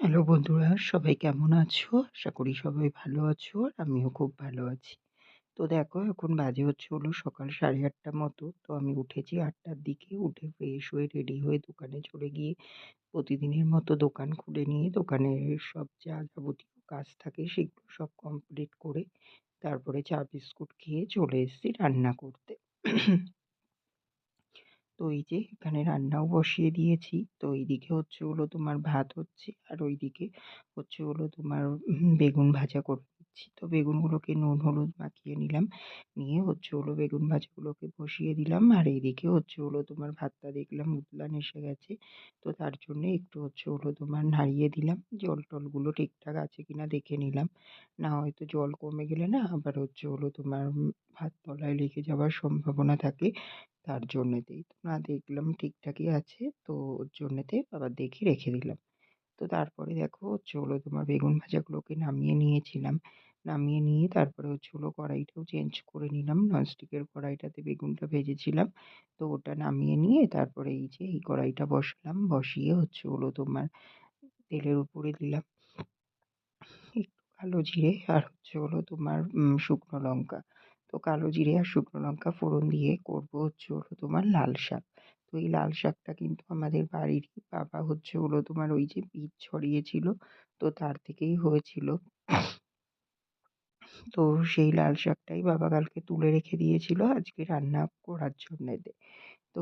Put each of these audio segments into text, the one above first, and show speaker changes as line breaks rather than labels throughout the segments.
Hello বন্ধুরা, সবাই কেমন আছো? আশা করি সবাই ভালো আছো। আর আমিও খুব ভালো আছি। তো দেখো এখন বাজে হলো সকাল 8:30 মতো। তো আমি উঠেছি 8টার দিকে। উঠে ফ্রেশ হয়ে রেডি হয়ে দোকানে চলে গিয়ে প্রতিদিনের মতো দোকান খুলে নিয়ে দোকানের সব যা যাবতীয় কাজ থাকে সেগুলো সব কমপ্লিট করে তারপরে চা বিস্কুট খেয়ে চলে এসেছি রান্না করতে। তো এই যে এখানে রান্নাও বসিয়ে দিয়েছি। তো এইদিকে তোমার ভাত হচ্ছে আর ওইদিকে তোমার বেগুন ভাজা করে নিচ্ছি। তো বেগুনগুলোকে নুন হলুদ মাখিয়ে নিলাম। নিয়ে বেগুন ভাজাগুলোকে বসিয়ে দিলাম। আর এইদিকে তোমার ভাতটা দেখলাম উতলান এসে গেছে। তো তার জন্যে একটু তোমার নাড়িয়ে দিলাম। জল-টলগুলো ঠিকঠাক আছে কিনা দেখে নিলাম। না হয়তো জল কমে গেলে না আবার তোমার ভাত তলায় লেগে যাওয়ার সম্ভাবনা থাকে। তার জন্যেতেই। তো না দেখলাম ঠিকঠাকই আছে। তো ওর জন্যেতে আবার দেখে রেখে দিলাম। তো তারপরে দেখো তোমার বেগুন ভাজাগুলোকে নামিয়ে নিয়েছিলাম। নামিয়ে নিয়ে তারপরে কড়াইটাও চেঞ্জ করে নিলাম। ননস্টিকের কড়াইটাতে বেগুনটা ভেজেছিলাম। তো ওটা নামিয়ে নিয়ে তারপরে এই যে এই কড়াইটা বসালাম। বসিয়ে তোমার তেলের উপরে দিলাম একটু কালো জিরে আর তোমার শুকনো লঙ্কা। তো কালো জিরে আর শুকনো লঙ্কা ফোড়ন দিয়ে করব তোমার লাল শাক। তো এই লাল শাকটা কিন্তু আমাদের বাড়িরই বাবা তোমার ওই যে বীজ ছড়িয়েছিল, তো তার থেকেই হয়েছিল। তো সেই লাল শাকটাই বাবা কালকে তুলে রেখে দিয়েছিল আজকে রান্না করার জন্যেতে। তো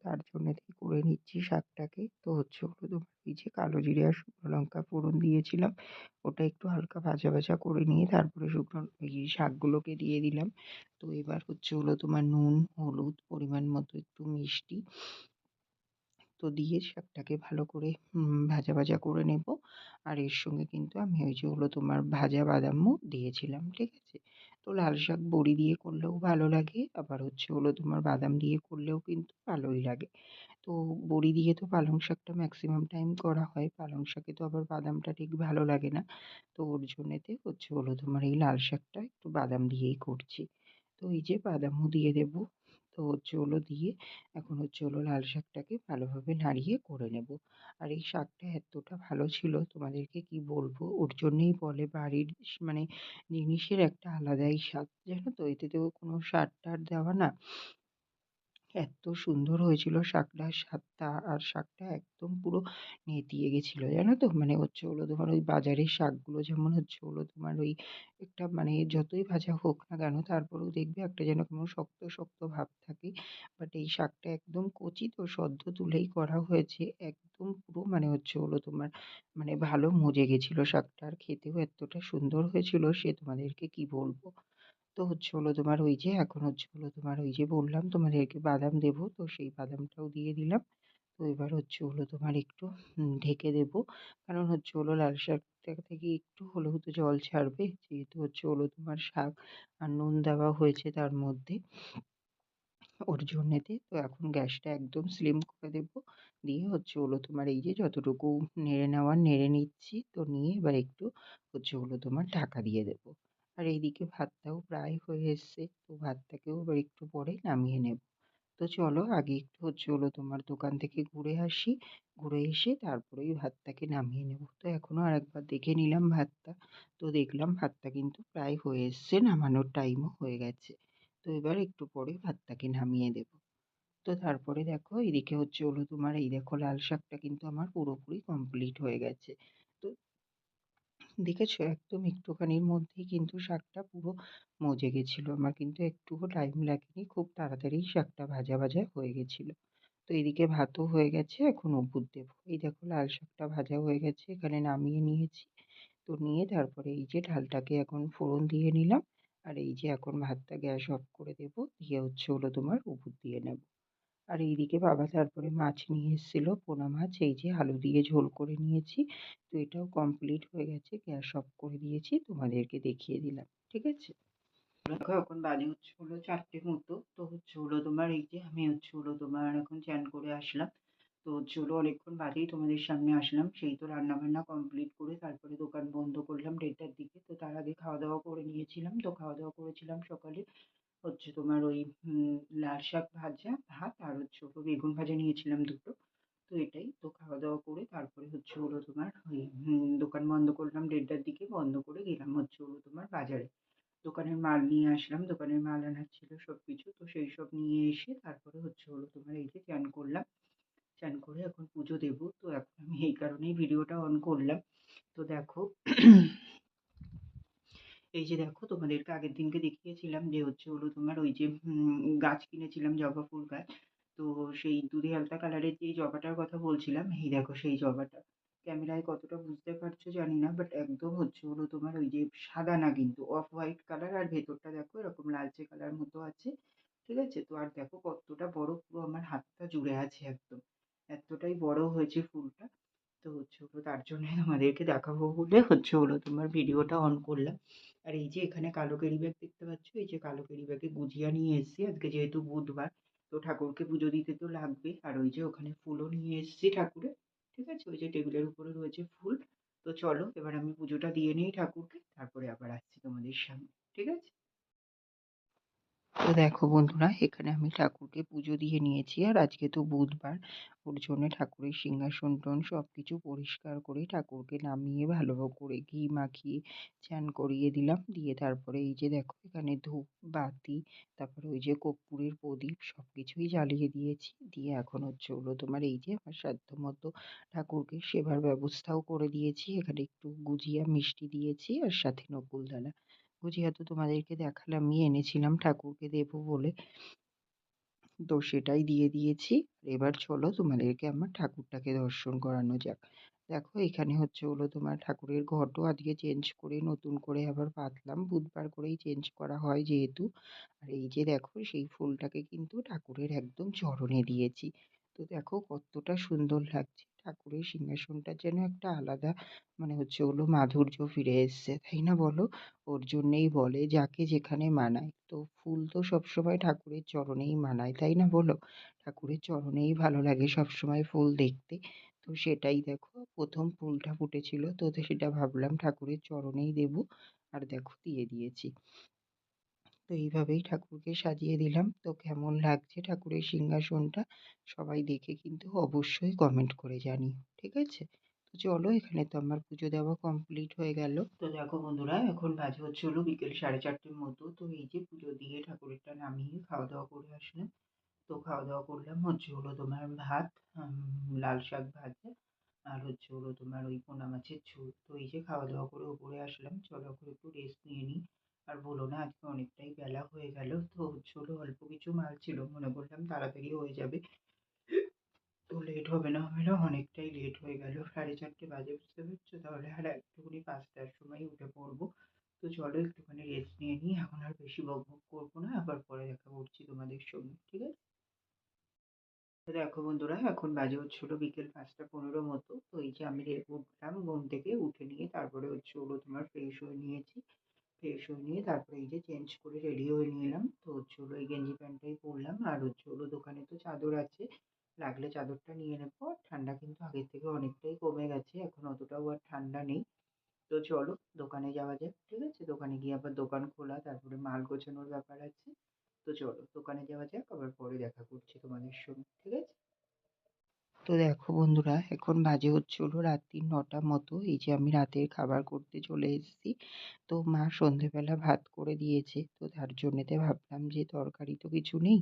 তার জন্যেতেই করে নিচ্ছি শাকটাকে। তো তোমার ওই যে কালো জিরে আর শুকনো লঙ্কা ফোড়ন দিয়েছিলাম, ওটা একটু হালকা ভাজা ভাজা করে নিয়ে তারপরে শুকনো এই শাকগুলোকে দিয়ে দিলাম। তো এবার তোমার নুন, হলুদ, পরিমাণ মতো একটু মিষ্টি তো দিয়ে শাকটাকে ভালো করে ভাজা ভাজা করে নেব। আর এর সঙ্গে কিন্তু আমি ওই যে তোমার ভাজা বাদামও দিয়েছিলাম, ঠিক আছে? তো লাল শাক বড়ি দিয়ে করলেও ভালো লাগে, আবার তোমার বাদাম দিয়ে করলেও কিন্তু ভালোই লাগে। তো বড়ি দিয়ে তো পালং শাকটা ম্যাক্সিমাম টাইম করা হয়। পালং শাকে তো আবার বাদামটা ঠিক ভালো লাগে না। তো ওর জন্যেতে তোমার এই লাল শাকটা একটু বাদাম দিয়েই করছি। তো এই যে বাদামও দিয়ে দেব। তো দিয়ে এখন লাল শাকটাকে ভালোভাবে নাড়িয়ে করে নেব। আর এই শাকটা এতটা ভালো ছিল তোমাদেরকে কি বলবো। ওর জন্যেই বলে বাড়ির মানে জিনিসের একটা আলাদাই স্বাদ। জানো তো? এতে তো কোনো সার-টার দেওয়া না। এত সুন্দর হয়েছিল শাকটার স্বাদটা। আর শাকটা একদম পুরো নেতিয়ে গেছিল, জানো তো? মানে তোমার ওই বাজারের শাকগুলো যেমন তোমার ওই একটা মানে যতই ভাজা হোক না কেন তারপরেও দেখবে একটা যেন কেমন শক্ত শক্ত ভাব থাকে। বাট এই শাকটা একদম কচি তো সদ্য তুলেই করা হয়েছে। একদম পুরো মানে তোমার মানে ভালো মজে গেছিল শাকটা। আর খেতেও এতটা সুন্দর হয়েছিল সে তোমাদেরকে কি বলবো। তো তোমার ওই যে এখন তোমার ওই যে বললাম তোমাদেরকে বাদাম দেবো, তো সেই বাদামটাও দিয়ে দিলাম। তো এবার তোমার একটু ঢেকে দেবো। কারণ লাল শাকটা থেকে একটু হলেও তো জল ছাড়বে। যেহেতু তোমার শাক আর নুন দেওয়া হয়েছে তার মধ্যে। ওর জন্যেতে তো এখন গ্যাসটা একদম স্লিম করে দেবো। দিয়ে তোমার এই যে যতটুকু নেড়ে নেওয়ার নেড়ে নিচ্ছি। তো নিয়ে এবার একটু তোমার ঢাকা দিয়ে দেবো। আর এইদিকে ভাতটাও প্রায় হয়ে এসছে। তো ভাতটাকেও এবার একটু পরে নামিয়ে নেব। তো চলো আগে একটু তোমার দোকান থেকে ঘুরে আসি। ঘুরে এসে তারপরে ওই ভাতটাকে নামিয়ে নেব। তো এখনো আরেকবার দেখে নিলাম ভাতটা। তো দেখলাম ভাতটা কিন্তু প্রায় হয়ে এসছে, নামানোর টাইমও হয়ে গেছে। তো এবার একটু পরে ভাতটাকে নামিয়ে দেব। তো তারপরে দেখো এদিকে তোমার এই দেখো লাল শাকটা কিন্তু আমার পুরোপুরি কমপ্লিট হয়ে গেছে। তো দেখেছো একদম একটুখানির মধ্যেই কিন্তু শাকটা পুরো মজে গেছিল। আমার কিন্তু একটুও টাইম লাগেনি। খুব তাড়াতাড়ি শাকটা ভাজা ভাজা হয়ে গেছিল। তো এদিকে ভাতও হয়ে গেছে, এখন অপুর দেবো। এই দেখো লাল শাকটা ভাজা হয়ে গেছে, এখানে নামিয়ে নিয়েছি। তো নিয়ে তারপরে এই যে ডালটাকে এখন ফোড়ন দিয়ে নিলাম। আর এই যে এখন ভাতটা গ্যাস অফ করে দেবো। দিয়ে তোমার অপুর দিয়ে নেব। আর এইদিকে বাবা তারপরে মাছ নিয়ে এসেছিল, পোনা মাছ। এই যে আলু দিয়ে ঝোল করে নিয়েছি। তো এটাও কমপ্লিট হয়ে গেছে, গ্যাস অফ করে দিয়েছি, তোমাদেরকে দেখিয়ে দিলাম, ঠিক আছে? দেখো এখন বাজে 4টে মতো। তো তোমার এই যে আমি তোমার এখন চান করে আসলাম। তো অনেকক্ষণ বাদেই তোমাদের সামনে আসলাম। সেই তো রান্না বান্না কমপ্লিট করে তারপরে দোকান বন্ধ করলাম 1:30টার দিকে। তো তার আগে খাওয়া দাওয়া করে নিয়েছিলাম। তো খাওয়া দাওয়া করেছিলাম সকালে তোমার ওই লাল শাক ভাজা, ভাত আর বেগুন ভাজা নিয়েছিলাম দুটো। তো এটাই। তো খাওয়া-দাওয়া করে তারপরে হচ্ছে হলো তোমার ওই দোকান বন্ধ করলাম ১:৩০ দিকে। বন্ধ করে গেলাম হচ্ছে হলো তোমার বাজারে। দোকানের মাল নিয়ে আসলাম। দোকানের মাল আনার ছিল সবকিছু। তো সেইসব নিয়ে এসে তারপরে হচ্ছে হলো তোমার এই যে চান করলাম। চান করে এখন পুজো দেব। তো এখন আমি এই কারণেই ভিডিওটা অন করলাম। তো দেখো এই যে দেখো তোমাদেরকে আগের দিনকে দেখিয়েছিলাম যে হচ্ছে হলো তোমার ওই যে গাছ কিনেছিলাম জবা ফুল গাছ। তো সেই দুধে হালকা কালারের যেই জবাটার কথা বলছিলাম, এই দেখো সেই জবাটা। ক্যামেরায় কতটা বুঝতে পারছো জানি না, বাট একদম হচ্ছে হলো তোমার ওই যে সাদা না কিন্তু অফ হোয়াইট কালার, আর ভেতরটা দেখো এরকম লালচে কালার মতো আছে। ঠিক আছে? তো আর দেখো কতটা বড়, পুরো আমার হাতটা জুড়ে আছে একদম। এতটাই বড় হয়েছে ফুলটা। তো হচ্ছে হলো তার জন্যই তোমাদেরকে দেখাবো বলে হচ্ছে হলো তোমার ভিডিওটা অন করলাম। আর এই যে এখানে কালো ক্যারি ব্যাগ দেখতে পাচ্ছ, এই যে কালো ক্যারি ব্যাগে গুজিয়া নিয়ে এসেছি আজকে যেহেতু বুধবার। তো ঠাকুরকে পুজো দিতে তো লাগবে। আর ওই যে ওখানে ফুলও নিয়ে এসেছি ঠাকুরের। ঠিক আছে? ওই যে টেবিলের উপরে রয়েছে ফুল। তো চলো এবার আমি পুজোটা দিয়ে নিই ঠাকুরকে, তারপরে আবার আসছি তোমাদের সামনে। ঠিক আছে? তো দেখো বন্ধুরা, এখানে আমি ঠাকুরকে পুজো দিয়ে নিয়েছি। আর আজকে তো বুধবার, ওর জন্য ঠাকুরের সিংহাসন সবকিছু পরিষ্কার করে ঠাকুরকে নামিয়ে ভালো করে ঘি মাখিয়ে চান করিয়ে দিলাম। দিয়ে তারপরে এই যে দেখো এখানে ধূপ বাতি, তারপরে ওই যে কর্পূরের প্রদীপ সবকিছুই জ্বালিয়ে দিয়েছি। দিয়ে এখন হচ্ছে হলো তোমার এই যে আমার সাধ্য মতো ঠাকুরকে সেবার ব্যবস্থাও করে দিয়েছি। এখানে একটু গুজিয়া মিষ্টি দিয়েছি আর সাথে নকুলদানা। গুজিয়া তো তোমাদেরকে দেখালামই, এনেছিলাম ঠাকুরকে দেবো বলে। তো সেটাই দিয়ে দিয়েছি। এবার চলো তোমাদেরকে আমার ঠাকুরটাকে দর্শন করানো যাক। দেখো এখানে হচ্ছে হলো তোমার ঠাকুরের ঘটও আজকে চেঞ্জ করে নতুন করে আবার পাতলাম। বুধবার করেই চেঞ্জ করা হয় যেহেতু। আর এই যে দেখো সেই ফুলটাকে কিন্তু ঠাকুরের একদম চরণে দিয়েছি। তো দেখো কতটা সুন্দর লাগছে। ঠাকুরের সিংহাসনটা যেন একটা আলাদা মানে হচ্ছে হলো মাধুর্য ফিরে এসছে, তাই না বলো? ওর জন্যেই বলে যাকে যেখানে মানায়। তো ফুল তো সবসময় ঠাকুরের চরণেই মানায়, তাই না বলো? ঠাকুরের চরণেই ভালো লাগে সবসময় ফুল দেখতে। তো সেটাই দেখো ১ম ফুলটা ফুটেছিল, তো সেটা ভাবলাম ঠাকুরের চরণেই দেবো। আর দেখো দিয়ে দিয়েছি। তো এইভাবেই ঠাকুরকে সাজিয়ে দিলাম। তো কেমন লাগছে ঠাকুরের সিংহাসনটা সবাই দেখে কিন্তু অবশ্যই কমেন্ট করে জানিও। ঠিক আছে? তো চলো এখানে তো আমার পুজো দেওয়া কমপ্লিট হয়ে গেল। তো দেখো বন্ধুরা, এখন বাজে হচ্ছে হলো বিকেল ৪:৩০ মতো। তো এই যে পুজো দিয়ে ঠাকুরেরটা নামিয়ে খাওয়া দাওয়া করে আসলাম। তো খাওয়া দাওয়া করলাম হচ্ছে হলো তোমার ভাত, লাল শাক ভাজা, আর হচ্ছে হলো তোমার ওই পোনা মাছের ঝোল। তো এই যে খাওয়া দাওয়া করে উপরে আসলাম, চলো এখন একটু রেস্ট নিয়ে নিই। আর বলো না, আজকে অনেকটাই বেলা হয়ে গেল। তো হচ্ছে হলো অল্প কিছু মাল ছিল, মনে করলাম তাড়াতাড়ি হয়ে যাবে। তো লেট হবে না হবে না, অনেকটাই লেট হয়ে গেল। ৪:৩০ বাজে, বুঝতে পারছো? তাহলে আর একটুখানি ৫টার সময় উঠে পড়বো। তো চলো একটুখানি রেস্ট নিয়ে নিই, এখন আর বেশি বক বক করবো না, আবার পরে দেখা করছি তোমাদের সঙ্গে। ঠিক আছে? তো দেখো বন্ধুরা, এখন বাজে হচ্ছে হলো বিকেল ৫টা ১৫ মতো। তো এই যে আমি উঠলাম ঘুম থেকে, উঠে নিয়ে তারপরে হচ্ছে হলো তোমার ফ্রেশ হয়ে নিয়েছি। ফ্রেশ হয়ে নিয়ে তারপরে এই যে চেঞ্জ করে রেডি হয়ে নিলাম। তো হচ্ছে হলো এই গেঞ্জি প্যান্টটাই পরলাম। আর হচ্ছে হলো দোকানে তো চাদর আছে, লাগলে চাদরটা নিয়ে নেবো। ঠান্ডা কিন্তু আগের থেকে অনেকটাই কমে গেছে, এখন অতটাও আর ঠান্ডা নেই। তো চলো দোকানে যাওয়া যাক। ঠিক আছে? দোকানে গিয়ে আবার দোকান খোলা, তারপরে মাল গোছানোর ব্যাপার আছে। তো চলো দোকানে যাওয়া যাক, আবার পরে দেখা করছি তোমাদের সঙ্গে। ঠিক আছে? তো দেখো বন্ধুরা, এখন বাজে হচ্ছে হলো রাত্রি ৯টা মতো। এই যে আমি রাতের খাবার করতে চলে এসেছি। তো মা সন্ধেবেলা ভাত করে দিয়েছে। তো তার জন্যেতে ভাবলাম যে তরকারি তো কিছু নেই।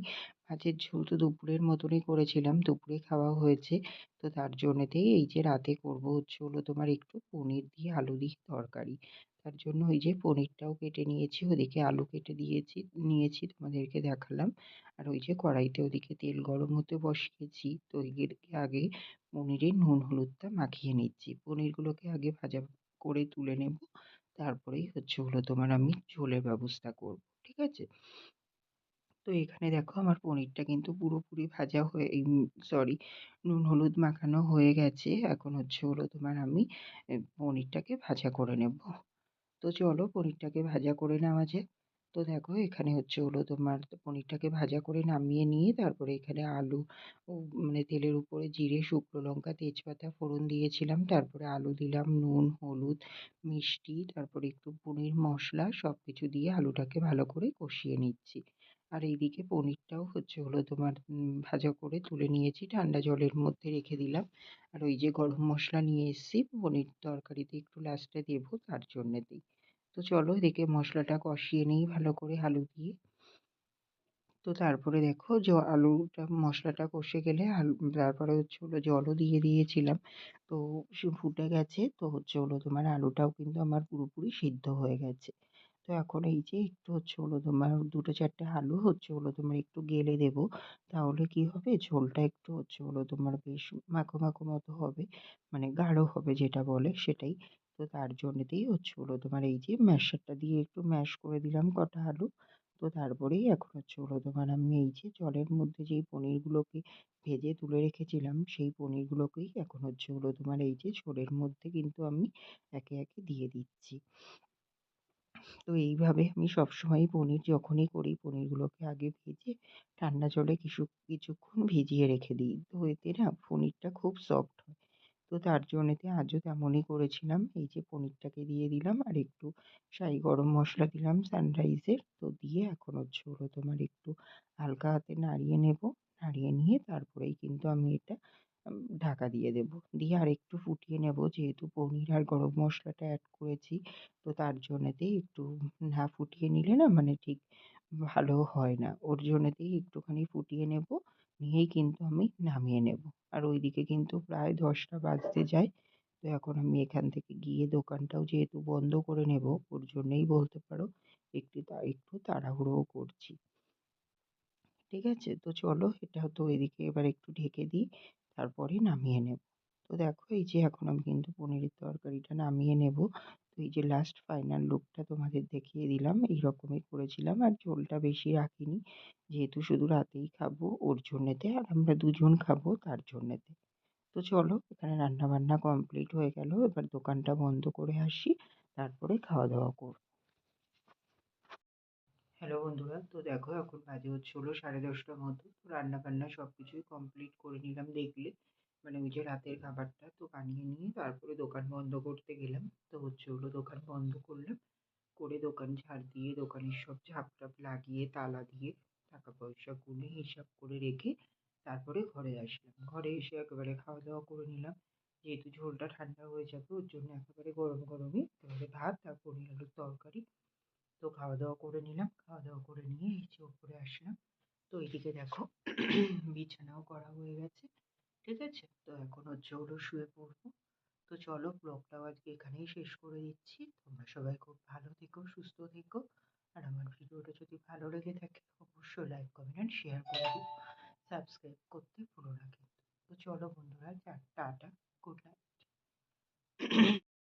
মাছের ঝোল তো দুপুরের মতনই করেছিলাম, দুপুরে খাওয়া হয়েছে। তো তার জন্যেতেই এই যে রাতে করবো হচ্ছে হলো তোমার একটু পনির দিয়ে আলু দিয়ে তরকারি। তার জন্য ওই যে পনিরটাও কেটে নিয়েছি, ওদিকে আলু কেটে নিয়েছি তোমাদেরকে দেখালাম। আর ওই যে কড়াইতে ওদিকে তেল গরম হতে বসিয়েছি। তো এদিকে আগে পনিরে নুন হলুদটা মাখিয়ে নিচ্ছি। পনিরগুলোকে আগে ভাজা করে তুলে নেব। তারপরেই হচ্ছে হলো তোমার আমি ঝোলের ব্যবস্থা করব। ঠিক আছে? তো এখানে দেখো আমার পনিরটা কিন্তু পুরোপুরি ভাজা হয়ে সরি, নুন হলুদ মাখানো হয়ে গেছে। এখন হচ্ছে হলো তোমার আমি পনিরটাকে ভাজা করে নেব। তো চলো পনিরটাকে ভাজা করে নেওয়া যাক। তো দেখো এখানে হচ্ছে হলো তোমার পনিরটাকে ভাজা করে নামিয়ে নিয়ে তারপরে এখানে আলু মানে তেলের উপরে জিরে, শুকনো লঙ্কা, তেজপাতা ফোড়ন দিয়েছিলাম। তারপরে আলু দিলাম, নুন, হলুদ, মিষ্টি, তারপরে একটু পনির মশলা সবকিছু দিয়ে আলুটাকে ভালো করে কষিয়ে নিচ্ছি। আর এইদিকে পনিরটাও হচ্ছে হলো তোমার ভাজা করে তুলে নিয়েছি, ঠান্ডা জলের মধ্যে রেখে দিলাম। আর ওই যে গরম মশলা নিয়ে এসেছি পনির তরকারিতে একটু লাস্টে দেবো তার জন্যেতেই। তো চলো এদিকে মশলাটা কষিয়ে নিই ভালো করে আলু দিয়ে। তো তারপরে দেখো আলুটা মশলাটা কষে গেলে তারপরে হচ্ছে হলো জলও দিয়ে দিয়েছিলাম। তো সে ফুটে গেছে, তো হচ্ছে হলো তোমার আলুটাও কিন্তু আমার পুরোপুরি সিদ্ধ হয়ে গেছে। তো এখন এই যে একটু হচ্ছে হলো তোমার ২-৪টে আলু হচ্ছে হলো তোমার একটু গেলে দেবো। তাহলে কি হবে, ঝোলটা একটু হচ্ছে হলো তোমার বেশ মাখো, মাখো মতো হবে। মানে গাঢ় হবে যেটা বলে সেটাই। তো তার জন্যেতেই হচ্ছে হলো তোমার এই যে ম্যাশারটা দিয়ে একটু ম্যাশ করে দিলাম কটা আলু। তো তারপরেই এখন হচ্ছে হলো তোমার আমি এই যে জলের মধ্যে যেই পনিরগুলোকে ভেজে তুলে রেখেছিলাম, সেই পনিরগুলোকেই এখন হচ্ছে হলো তোমার এই যে ঝোলের মধ্যে কিন্তু আমি একে, একে দিয়ে দিচ্ছি। তো এইভাবে আমি সবসময়ই পনির যখনই করি পনিরগুলোকে আগে ভেজে ঠান্ডা জলে কিছুক্ষণ ভিজিয়ে রেখে দিই। তো এতে না পনিরটা খুব সফট হয়। তো তার জন্যেতে আজও তেমনই করেছিলাম। এই যে পনিরটাকে দিয়ে দিলাম আর একটু শাহি গরম মসলা দিলাম সানরাইজের। তো দিয়ে এখন হচ্ছে হলো তোমার একটু হালকা হাতে নাড়িয়ে নেব। নাড়িয়ে নিয়ে তারপরেই কিন্তু আমি এটা ঢাকা দিয়ে দেব। দিয়ে আরেকটু ফুটিয়ে নেব, যেহেতু পনির আর গরম মশলাটা অ্যাড করেছি। তো তার জন্যেতেই একটু না ফুটিয়ে নিলে না মানে ঠিক ভালো হয় না। ওর জন্যেতেই একটুখানি ফুটিয়ে নেব। নিয়েই কিন্তু আমি নামিয়ে নেব। আর ওইদিকে কিন্তু প্রায় ১০টা বাজতে যায়। তো এখন আমি এখান থেকে গিয়ে দোকানটাও যেহেতু বন্ধ করে নেব, ওর জন্যেই বলতে পারো একটু তাড়াহুড়োও করছি। ঠিক আছে? তো চলো এটা তো এদিকে এবার একটু ঢেকে দিই, তারপরে নামিয়ে নেব। তো দেখো এই যে এখন আমি কিন্তু পনিরের তরকারিটা নামিয়ে নেব। তো এই যে লাস্ট ফাইনাল লুকটা তোমাদের দেখিয়ে দিলাম। এইরকমই করেছিলাম আর ঝোলটা বেশি রাখিনি। যেহেতু শুধু রাতেই খাবো ওর জন্যেতে, আর আমরা দুজন খাবো তার জন্যেতে। তো চলো এখানে রান্নাবান্না কমপ্লিট হয়ে গেল। এবার দোকানটা বন্ধ করে আসি, তারপরে খাওয়া-দাওয়া করব। হ্যালো বন্ধুরা, তো দেখো এখন বাজে হচ্ছে হলো 10:30টার মতো। তো রান্নাবান্না সবকিছুই কমপ্লিট করে নিলাম দেখলে। মানে ওই যে রাতের খাবারটা তো বানিয়ে নিয়ে তারপরে দোকান বন্ধ করতে গেলাম। তো হচ্ছে হলো দোকান বন্ধ করলাম। করে দোকান ঝাড় দিয়ে দোকানের সব ঝাঁপ-টাপ লাগিয়ে তালা দিয়ে টাকা পয়সা গুনে হিসাব করে রেখে তারপরে ঘরে আসলাম। ঘরে এসে একেবারে খাওয়া-দাওয়া করে নিলাম। যেহেতু ঝোলটা ঠান্ডা হয়ে যাবে ওর জন্য একেবারে গরম গরমই একেবারে ভাত আর পনির আলুর তরকারি। তো খাওয়া-দাওয়া করে নিলাম। খাওয়া-দাওয়া করে নিয়ে এই যে উপরে আসলাম। তো এদিকে দেখো বিছানাও করা হয়ে গেছে। ঠিক আছে? তো এখন হচ্ছে হলো শুয়ে পড়বো। তো চলো ব্লগটাও আজকে এখানেই শেষ করে দিচ্ছি। তোমরা সবাই খুব ভালো থেকো, সুস্থ থেকো। আর আমার ভিডিওটা যদি ভালো লেগে থাকে অবশ্যই লাইক, কমেন্ট অ্যান্ড শেয়ার করে দিও। সাবস্ক্রাইব করতে ভুলো না কিন্তু। তো চলো বন্ধুরা টাটা, গুড নাইট।